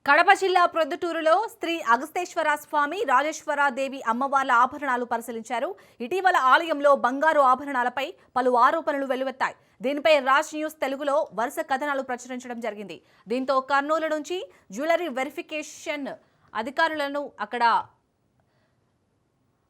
కడప జిల్లా ప్రొద్దుటూరులో శ్రీ అగస్తేశ్వర స్వామి రాజేశ్వరాదేవి అమ్మవార్ల ఆభరణాలు పరిశీలించారు. ఇటీవల ఆలయంలో బంగారు ఆభరణాలపై పలు ఆరోపణలు వెలువెత్తాయి. దీనిపై రాజ్ న్యూస్ తెలుగులో వరుస కథనాలు ప్రచురించడం జరిగింది. దీంతో కర్నూలు నుంచి జ్యువెలరీ వెరిఫికేషన్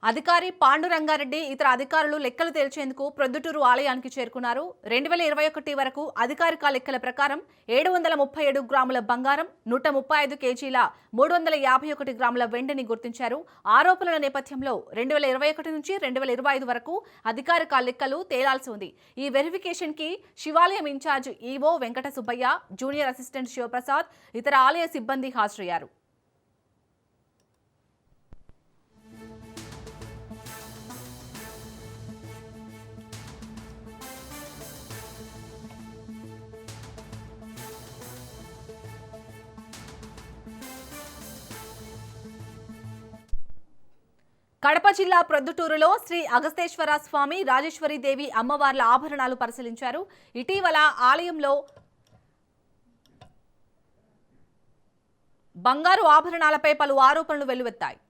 అధికారి పాండురంగారెడ్డి ఇతర అధికారులు లెక్కలు తేల్చేందుకు ప్రొద్దుటూరు ఆలయానికి చేరుకున్నారు. 2021 వరకు అధికారిక లెక్కల ప్రకారం 737 గ్రాముల బంగారం, 135 కేజీల 351 గ్రాముల వెండిని గుర్తించారు. ఆరోపణల నేపథ్యంలో 2021 నుంచి 2025 వరకు అధికారిక లెక్కలు తేలాల్సి ఉంది. ఈ వెరిఫికేషన్ కి Shivalayam incharge EO Venkata Subbaiah, junior assistant Shivaprasad, ఇతర ఆలయ సిబ్బంది హాజరయ్యారు. కడప జిల్లా ప్రొద్దుటూరులో శ్రీ అగస్తేశ్వర స్వామి రాజేశ్వరీదేవి అమ్మవార్ల ఆభరణాలు పరిశీలించారు. ఇటీవల ఆలయంలో బంగారు ఆభరణాలపై పలు ఆరోపణలు వెల్లువెత్తాయి.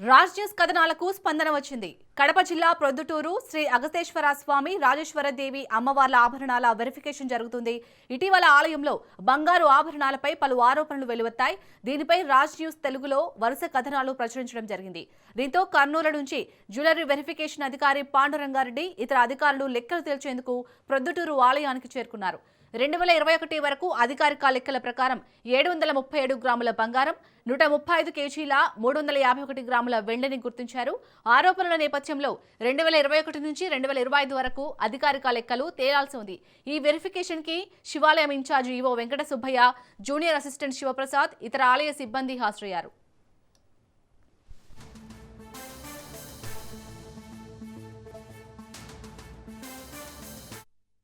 రాజ్ న్యూస్ కథనాలకు స్పందన వచ్చింది. కడప జిల్లా ప్రొద్దుటూరు శ్రీ అగస్తేశ్వర స్వామి రాజేశ్వరదేవి అమ్మవార్ల ఆభరణాల వెరిఫికేషన్ జరుగుతుంది. ఇటీవల ఆలయంలో బంగారు ఆభరణాలపై పలు ఆరోపణలు వెలువెత్తాయి. దీనిపై రాజ్ న్యూస్ తెలుగులో వరుస కథనాలు ప్రచురించడం జరిగింది. దీంతో కర్నూలు నుంచి జ్యువెలరీ వెరిఫికేషన్ అధికారి పాండురంగారెడ్డి ఇతర అధికారులు లెక్కలు తేల్చేందుకు ప్రొద్దుటూరు ఆలయానికి చేరుకున్నారు. 2021 వరకు అధికారిక లెక్కల ప్రకారం 737 గ్రాముల బంగారం, 135 కేజీల 351 గ్రాముల వెండిని గుర్తించారు. ఆరోపణల నేపథ్యంలో 2021 నుంచి 2025 వరకు అధికారిక లెక్కలు తేలాల్సి ఉంది. ఈ వెరిఫికేషన్ కి Shivalayam incharge EO Venkata Subbaiah, junior assistant Shivaprasad, ఇతర ఆలయ సిబ్బంది హాజరయ్యారు.